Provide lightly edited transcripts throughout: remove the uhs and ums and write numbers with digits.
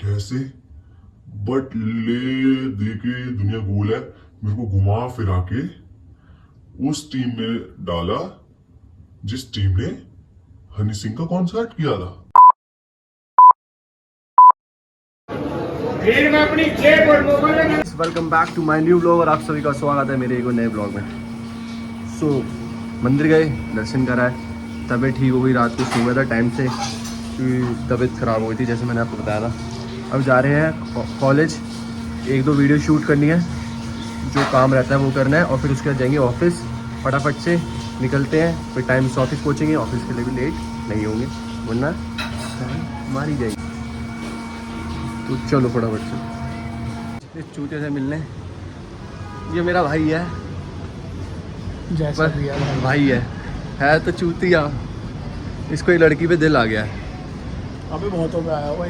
कैसे बट ले दे के दुनिया गोल है, मेरे को घुमा फिरा के उस टीम में डाला जिस टीम ने हनी सिंह का कॉन्सर्ट किया था। Welcome back to my new blog और आप सभी का स्वागत है मेरे एक नए ब्लॉग में। मंदिर गए, दर्शन करा है, तबीयत ठीक हो गई, रात को सो गया था टाइम से क्योंकि तबीयत ख़राब हो गई थी जैसे मैंने आपको बताया था। अब जा रहे हैं कॉलेज, एक दो वीडियो शूट करनी है, जो काम रहता है वो करना है और फिर उसके बाद जाएंगे ऑफिस। फटाफट से निकलते हैं, फिर टाइम से ऑफिस पहुँचेंगे, ऑफिस के लिए भी लेट नहीं होंगे वरना मारी जाएगी। तो चलो फटाफट से इस चूते से मिलने। ये मेरा भाई है, जैसा भी भाई है तो चूतिया, इसको एक लड़की पे दिल आ गया है। अबे बहुतों पे आया हुआ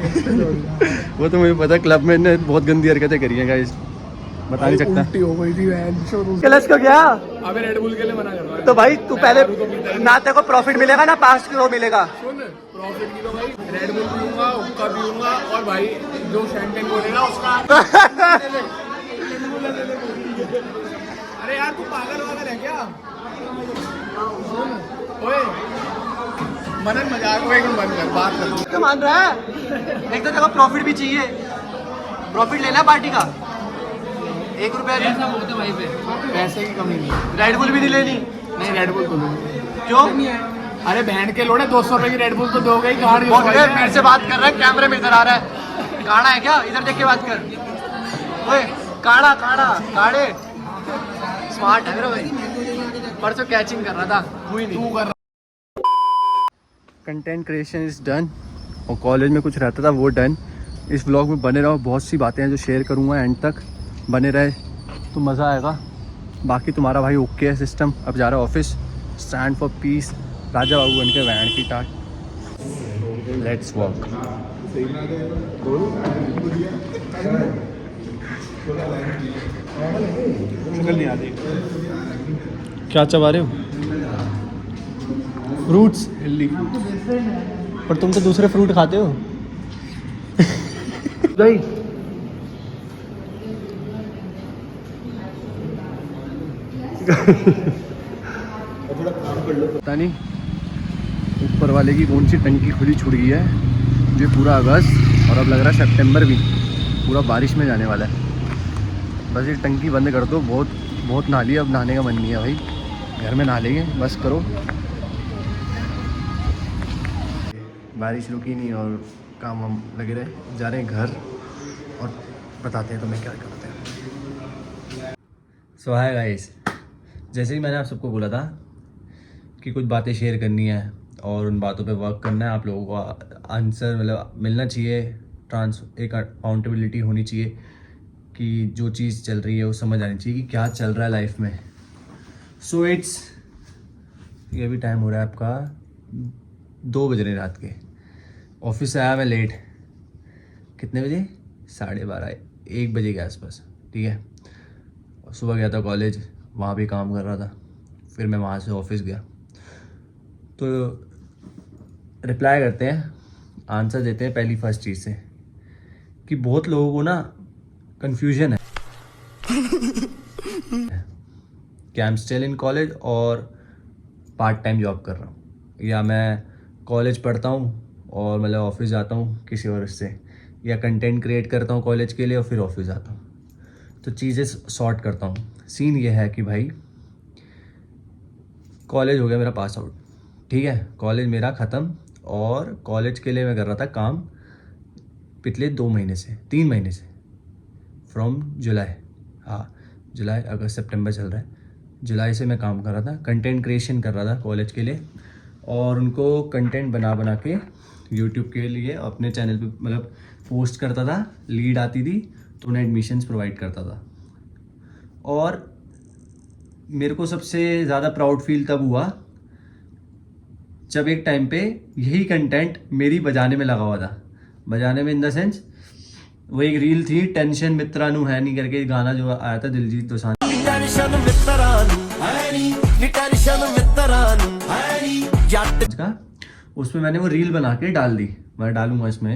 वो तो मुझे पता, क्लब में ने बहुत गंदी हरकतें करी हैं गाइस, बता नहीं सकता। उल्टी हो गई थी वैन शुरू। क्लच को क्या? अबे रेड बुल के लिए मना कर रहा है। तो भाई तू पहले ना तेरे को प्रॉफिट मिलेगा ना 5 किलो मिलेगा। सुन, प्रॉफिट की तो भाई रेड बुल पीऊंगा, हुक्का पीऊंगा और भाई जो शैंपेन बोलेगा उसका अरे यार तू पागल वागल है क्या? ओए मनन मजाक को एक मिनट बंद कर, बात कर। क्या मान रहा है? एक तो तेरे को प्रॉफिट भी चाहिए, प्रॉफिट लेना है पार्टी का। 1 रुपया ऐसा बोलते भाई पे पैसे की कमी नहीं। रेड बुल भी नहीं लेनी? नहीं रेड बुल तो लो। क्यों? अरे बहन के लोड़े 200 रुपए की रेड बुल तो दोगे ही। कहां मेरे से बात कर रहा है, कैमरे में इधर आ रहा है। काढ़ा है क्या? इधर देख के बात कर। ओए काढ़ा काढ़ा काढ़े, स्मार्ट है मेरा भाई। परसों कैचिंग कर रहा था, हुई नहीं। तू कर कंटेंट क्रिएशन इज डन और कॉलेज में कुछ रहता था वो डन। इस व्लॉग में बने रहो, बहुत सी बातें हैं जो शेयर करूँगा, एंड तक बने रहे तो मज़ा आएगा। बाकी तुम्हारा भाई ओके है सिस्टम। अब जा रहा है office, stand for piece, Raja Babu बन के वैन की टाट। Let's walk. शक्ल नहीं आती। क्या चबा रहे हो? फ्रूट्स हेल्दी, पर तुम तो दूसरे फ्रूट खाते हो। भाई पता नहीं ऊपर वाले की कौन सी टंकी खुली छूट गई है, जो पूरा अगस्त और अब लग रहा है सितंबर भी पूरा बारिश में जाने वाला है। बस ये टंकी बंद कर दो, बहुत बहुत नहा लिया, अब नहाने का मन नहीं है भाई, घर में नहा लेंगे, बस करो। बारिश रुकी नहीं और काम हम लगे रहे। जा रहे हैं घर और बताते हैं तुम्हें क्या करते हैं। सो हाय गाइस, जैसे ही मैंने आप सबको बोला था कि कुछ बातें शेयर करनी है और उन बातों पे वर्क करना है, आप लोगों को आंसर मतलब मिलना चाहिए, एक अकाउंटेबिलिटी होनी चाहिए कि जो चीज़ चल रही है वो समझ आनी चाहिए कि क्या चल रहा है लाइफ में। सो इट्स ये भी टाइम हो रहा है आपका 2 बज रहे रात के। ऑफिस से आया मैं लेट, कितने बजे? 12:30 1 बजे के आसपास, ठीक है। और सुबह गया था कॉलेज, वहाँ भी काम कर रहा था, फिर मैं वहाँ से ऑफिस गया। तो रिप्लाई करते हैं, आंसर देते हैं पहली फर्स्ट चीज़ से कि बहुत लोगों को ना कन्फ्यूजन है कि I am still in college और पार्ट टाइम जॉब कर रहा हूँ, या मैं कॉलेज पढ़ता हूँ और मतलब ऑफिस जाता हूँ किसी और से, या कंटेंट क्रिएट करता हूँ कॉलेज के लिए और फिर ऑफिस जाता हूँ। तो चीज़ें सॉर्ट करता हूँ। सीन ये है कि भाई कॉलेज हो गया मेरा पास आउट, ठीक है, कॉलेज मेरा ख़त्म और कॉलेज के लिए मैं कर रहा था काम पिछले 2 महीने से 3 महीने से, फ्रॉम जुलाई, हाँ जुलाई अगस्त सितंबर चल रहा है, जुलाई से मैं काम कर रहा था, कंटेंट क्रिएशन कर रहा था कॉलेज के लिए और उनको कंटेंट बना के यूट्यूब के लिए अपने चैनल पे मतलब पोस्ट करता था, लीड आती थी तो उन्हें एडमिशन्स प्रोवाइड करता था। और मेरे को सबसे ज़्यादा प्राउड फील तब हुआ जब एक टाइम पे यही कंटेंट मेरी बजाने में लगा हुआ था। बजाने में इन द सेंस वो एक रील थी, टेंशन मित्रानु है नहीं करके गाना जो आया था दिलजीत दोसांझ। ਟੈਨਸ਼ਨ ਮਿੱਤਰਾਂ ਨੂੰ ਹੈ ਨੀ ਟੈਨਸ਼ਨ ਮਿੱਤਰਾਂ ਨੂੰ ਹੈ ਨੀ ਜੱਟ का उसमें मैंने वो रील बना के डाल दी, मैं डालूंगा इसमें,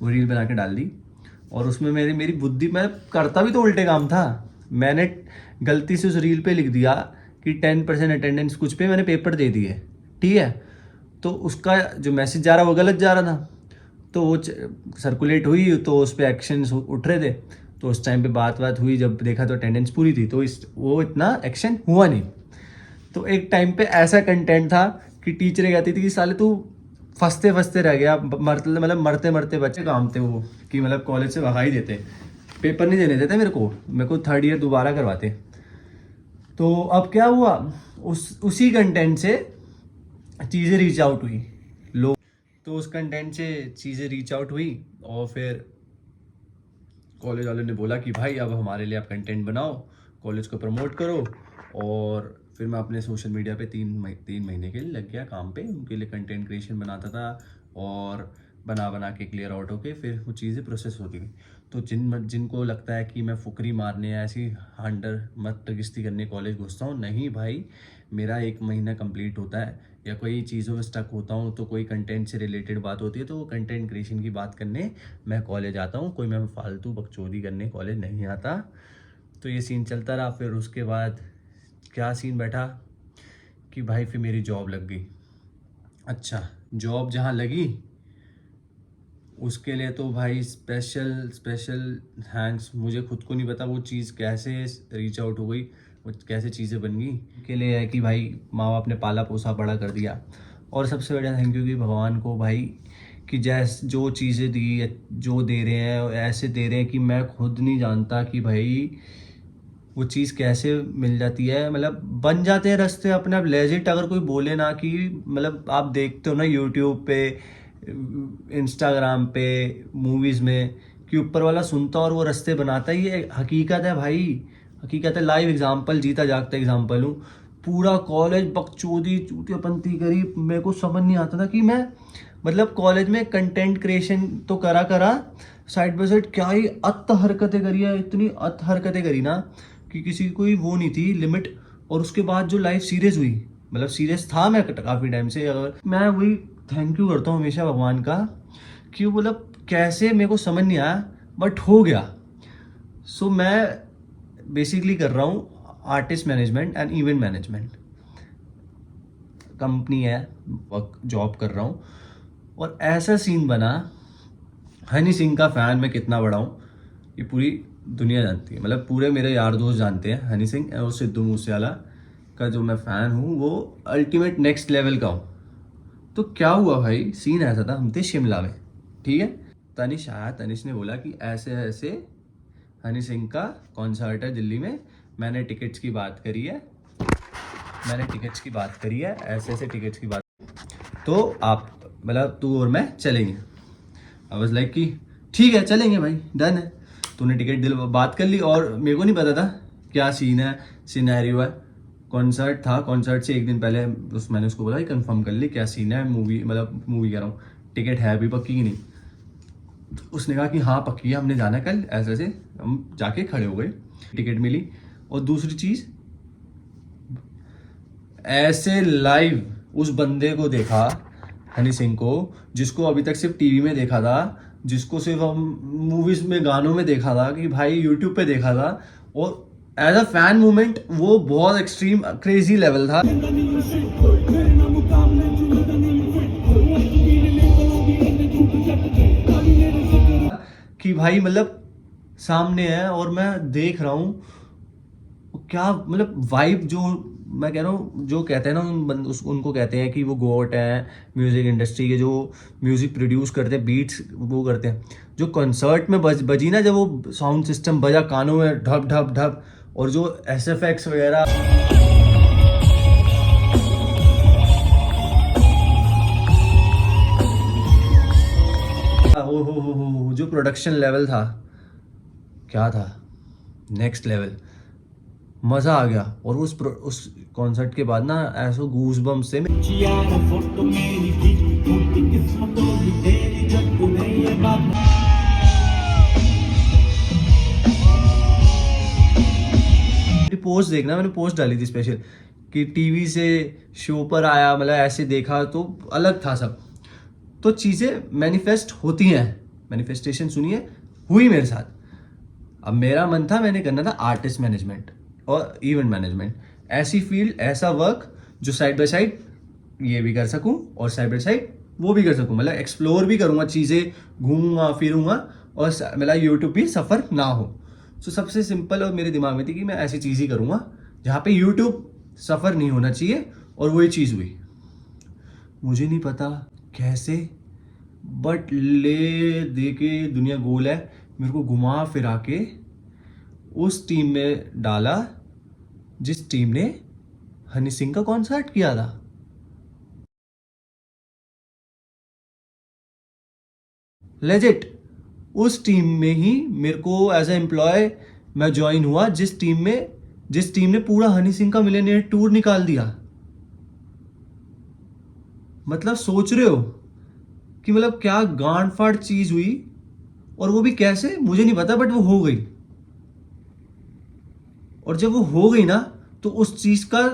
वो रील बना के डाल दी। और उसमें मेरी बुद्धि, मैं करता भी तो उल्टे काम था। मैंने गलती से उस रील पे लिख दिया कि 10% अटेंडेंस कुछ पे मैंने पेपर दे दिए, ठीक है। तो उसका जो मैसेज जा रहा वो गलत जा रहा था, तो वो सर्कुलेट हुई, तो उस पर एक्शन उठ रहे थे। तो उस टाइम पे बात हुई, जब देखा तो अटेंडेंस पूरी थी, तो वो इतना एक्शन हुआ नहीं। तो एक टाइम पे ऐसा कंटेंट था कि टीचरें कहती थी कि साले तू फंसते रह गया, मरते मरते बच्चे काम थे वो, कि मतलब कॉलेज से भगा ही देते, पेपर नहीं देने देते मेरे को 3rd ईयर दोबारा करवाते। तो अब क्या हुआ, उसी कंटेंट से चीज़ें रीच आउट हुई, लोग, तो उस कंटेंट से चीज़ें रीच आउट हुई। और फिर कॉलेज वालों ने बोला कि भाई अब हमारे लिए आप कंटेंट बनाओ, कॉलेज को प्रमोट करो। और फिर मैं अपने सोशल मीडिया पे 3 महीने के लिए लग गया काम पे, उनके लिए कंटेंट क्रिएशन बनाता था और बना के क्लियर आउट होके फिर वो चीज़ें प्रोसेस होती थी। तो जिनको लगता है कि मैं फुकरी मारने या ऐसी मत किस्ती करने कॉलेज घुसता हूँ, नहीं भाई, मेरा 1 महीना कंप्लीट होता है या कोई चीज़ों में स्टक होता हूँ, तो कोई कंटेंट से रिलेटेड बात होती है, तो वो कंटेंट क्रिएशन की बात करने मैं कॉलेज आता हूँ, कोई मैं फालतू बकचोदी करने कॉलेज नहीं आता। तो ये सीन चलता रहा। फिर उसके बाद क्या सीन बैठा कि भाई फिर मेरी जॉब लग गई। अच्छा, जॉब जहाँ लगी उसके लिए तो भाई स्पेशल थैंक्स, मुझे खुद को नहीं पता वो चीज़ कैसे रीच आउट हो गई, वो कैसे चीज़ें बन गई। के लिए है कि भाई माँ बाप ने पाला पोसा बड़ा कर दिया। और सबसे बड़ा थैंक यू कि भगवान को भाई, कि जो चीज़ें दी, जो दे रहे हैं ऐसे दे रहे हैं कि मैं खुद नहीं जानता कि भाई वो चीज़ कैसे मिल जाती है। मतलब बन जाते हैं रास्ते अपने आप, लेजिट अगर कोई बोले ना कि मतलब आप देखते हो ना यूट्यूब पे, इंस्टाग्राम पे, मूवीज़ में, कि ऊपर वाला सुनता और वो रास्ते बनाता है, ये हकीकत है भाई, हकीकत है। लाइव एग्जांपल, जीता जागता एग्जांपल हूँ। पूरा कॉलेज बकचोदी चूतियापंती करी, मेरे को समझ नहीं आता था कि मैं मतलब कॉलेज में कंटेंट क्रिएशन तो करा साइड बाय साइड क्या ही अत हरकतें करी है, इतनी अत हरकतें करी ना कि किसी की कोई वो नहीं थी लिमिट। और उसके बाद जो लाइफ सीरियस हुई, मतलब सीरियस था मैं काफ़ी टाइम से, अगर मैं वही थैंक यू करता हूँ हमेशा भगवान का, कि वो मतलब कैसे मेरे को समझ नहीं आया बट हो गया। सो मैं बेसिकली कर रहा हूँ artist management and event management, company है, वर्क जॉब कर रहा हूँ। और ऐसा सीन बना, हनी सिंह का फ़ैन मैं कितना बड़ा हूँ ये पूरी दुनिया जानती है, मतलब पूरे मेरे यार दोस्त जानते हैं हनी सिंह और सिद्धू मूसेवाला का जो मैं फ़ैन हूँ, वो अल्टीमेट नेक्स्ट लेवल का हूँ। तो क्या हुआ भाई, सीन ऐसा था, हम थे शिमला में, ठीक है। तनिष ने बोला कि ऐसे ऐसे हनी सिंह का कॉन्सर्ट है दिल्ली में, मैंने टिकट्स की बात करी है, ऐसे ऐसे टिकट्स की बात, तो आप मतलब तू और मैं चलेंगे। आई वाज लाइक कि ठीक है चलेंगे भाई, डन है। तूने टिकट बात कर ली, और मेरे को नहीं पता था क्या सीन है, सिनेरियो है। कॉन्सर्ट था, कॉन्सर्ट से 1 दिन पहले मैंने उसको बोला कि कंफर्म कर ली क्या सीन है, मूवी कह रहा हूँ, टिकट है अभी पक्की की नहीं। उसने कहा कि हाँ पक्की है, हमने जाना है कल, ऐसे ऐसे। हम जाके खड़े हो गए, टिकट मिली। और दूसरी चीज़, ऐसे लाइव उस बंदे को देखा, हनी सिंह को, जिसको अभी तक सिर्फ टीवी में देखा था, जिसको सिर्फ हम मूवीज में, गानों में देखा था, कि भाई यूट्यूब पे देखा था, और एज अ फैन मूवमेंट वो बहुत एक्सट्रीम क्रेजी लेवल था। कि भाई मतलब सामने है और मैं देख रहा हूँ, क्या मतलब वाइब, जो मैं कह रहा हूँ, जो कहते हैं ना उनको कहते हैं कि वो गॉड हैं म्यूज़िक इंडस्ट्री के, जो म्यूज़िक प्रोड्यूस करते हैं, बीट्स वो करते हैं। जो कॉन्सर्ट में बजी ना, जब वो साउंड सिस्टम बजा कानों में ढप ढप ढप, और जो SFX वगैरह, हो जो प्रोडक्शन लेवल था, क्या था, नेक्स्ट लेवल, मज़ा आ गया। और उस कॉन्सर्ट के बाद ना ऐसा गूज बम से पोस्ट देखना, मैंने पोस्ट डाली थी स्पेशल कि टीवी से शो पर आया, मतलब ऐसे देखा तो अलग था सब। तो चीज़ें मैनिफेस्ट होती हैं, मैनिफेस्टेशन सुनिए हुई मेरे साथ। अब मेरा मन था, मैंने करना था आर्टिस्ट मैनेजमेंट और इवेंट मैनेजमेंट, ऐसी फील्ड, ऐसा वर्क जो साइड बाय साइड ये भी कर सकूं और साइड बाय साइड वो भी कर सकूं, मतलब एक्सप्लोर भी करूंगा चीज़ें, घूमूंगा फिरूंगा और मेरा यूट्यूब भी सफ़र ना हो। तो सबसे सिंपल और मेरे दिमाग में थी कि मैं ऐसी चीज़ ही करूंगा जहाँ पे यूट्यूब सफ़र नहीं होना चाहिए, और वही चीज़ हुई। मुझे नहीं पता कैसे, बट ले दे के दुनिया गोल है, मेरे को घुमा फिरा के उस टीम में डाला जिस टीम ने हनी सिंह का कॉन्सर्ट किया था। लेजिट उस टीम में ही मेरे को एज ए एम्प्लॉय मैं ज्वाइन हुआ, जिस टीम ने पूरा हनी सिंह का मिलियनेयर टूर निकाल दिया। मतलब सोच रहे हो कि मतलब क्या गांड फाड़ चीज हुई, और वो भी कैसे मुझे नहीं पता, बट वो हो गई। और जब वो हो गई ना, तो उस चीज का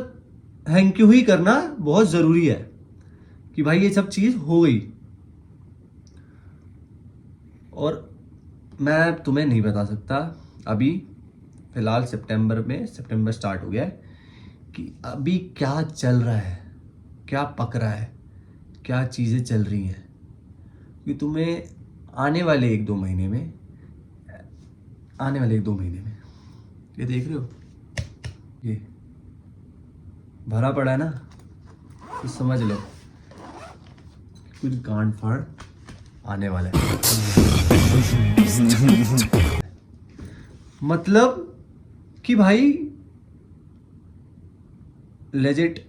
थैंक यू ही करना बहुत जरूरी है कि भाई ये सब चीज हो गई। और मैं तुम्हें नहीं बता सकता अभी फिलहाल सितंबर स्टार्ट हो गया है कि अभी क्या चल रहा है, क्या पक रहा है, क्या चीज़ें चल रही हैं, कि तुम्हें आने वाले 1-2 महीने में ये देख रहे हो, ये भरा पड़ा है ना, तो समझ लो कुछ गांड फाड़ आने वाला है। मतलब कि भाई लेजिट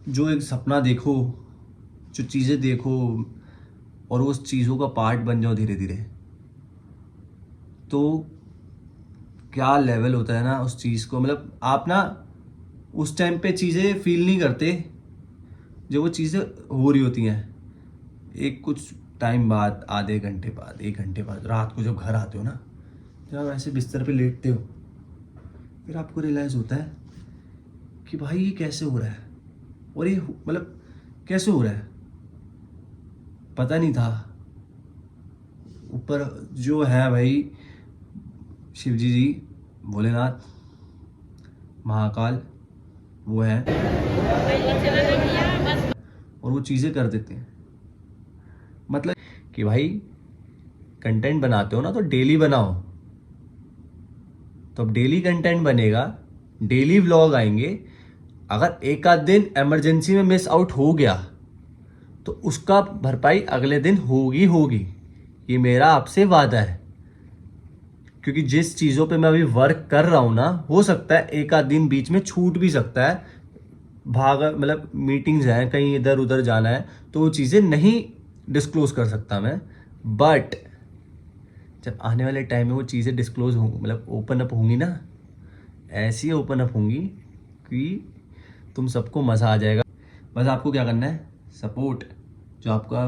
जो एक सपना देखो, जो चीज़ें देखो और उस चीज़ों का पार्ट बन जाओ धीरे धीरे, तो क्या लेवल होता है ना उस चीज़ को। मतलब आप ना उस टाइम पे चीज़ें फील नहीं करते जो वो चीज़ें हो रही होती हैं। एक कुछ टाइम बाद, आधे घंटे बाद, 1 घंटे बाद, रात को जब घर आते हो ना, जब आप ऐसे बिस्तर पे लेटते हो, फिर आपको रियलाइज़ होता है कि भाई ये कैसे हो रहा है, और ये मतलब कैसे हो रहा है, पता नहीं था। ऊपर जो है भाई शिव जी, भोलेनाथ, महाकाल, वो है और वो चीज़ें कर देते हैं। मतलब कि भाई कंटेंट बनाते हो ना, तो डेली बनाओ। तो अब डेली कंटेंट बनेगा, डेली व्लॉग आएंगे। अगर एक आध दिन इमरजेंसी में मिस आउट हो गया तो उसका भरपाई अगले दिन होगी। ये मेरा आपसे वादा है, क्योंकि जिस चीज़ों पे मैं अभी वर्क कर रहा हूँ ना, हो सकता है एक आध दिन बीच में छूट भी सकता है, मतलब मीटिंग्स हैं, कहीं इधर उधर जाना है, तो वो चीज़ें नहीं डिस्क्लोज कर सकता मैं। बट जब आने वाले टाइम में वो चीज़ें डिस्क्लोज होंगी, मतलब ओपन अप होंगी ना, ऐसी ओपन अप होंगी कि तुम सबको मज़ा आ जाएगा। बस आपको क्या करना है, सपोर्ट जो आपका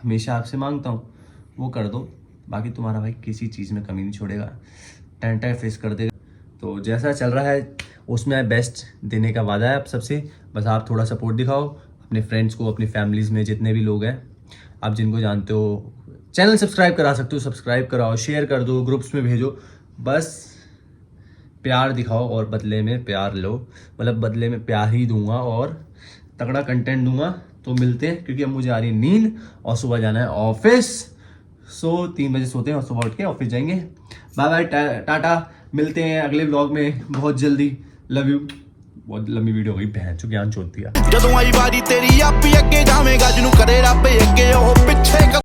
हमेशा आपसे मांगता हूँ वो कर दो, बाकी तुम्हारा भाई किसी चीज़ में कमी नहीं छोड़ेगा, टाइम फेस कर देगा। तो जैसा चल रहा है उसमें बेस्ट देने का वादा है आप सबसे। बस आप थोड़ा सपोर्ट दिखाओ अपने फ्रेंड्स को, अपनी फैमिलीज़ में जितने भी लोग हैं, आप जिनको जानते हो। चैनल सब्सक्राइब करा सकते हो, सब्सक्राइब कराओ, शेयर कर दो, ग्रुप्स में भेजो। बस प्यार दिखाओ और बदले में प्यार लो, मतलब बदले में प्यार ही दूंगा और तगड़ा कंटेंट दूंगा। तो मिलते हैं, क्योंकि अब मुझे आ रही है नींद और सुबह जाना है ऑफिस। सो 3 बजे सोते हैं और सुबह उठ के ऑफिस जाएंगे। बाय बाय, टाटा, मिलते हैं अगले व्लॉग में बहुत जल्दी। Love you. बहुत लंबी वीडियो हो गई, बहन चो ज्ञान चोद दिया। ਜਦੋਂ ਆਈ ਵਾਰੀ ਤੇਰੀ ਆਪੀ ਅੱਗੇ ਜਾਵੇਂਗਾ ਜਿਹਨੂੰ ਕਰੇ ਰੱਬ ਅੱਗੇ ਉਹ ਪਿੱਛੇ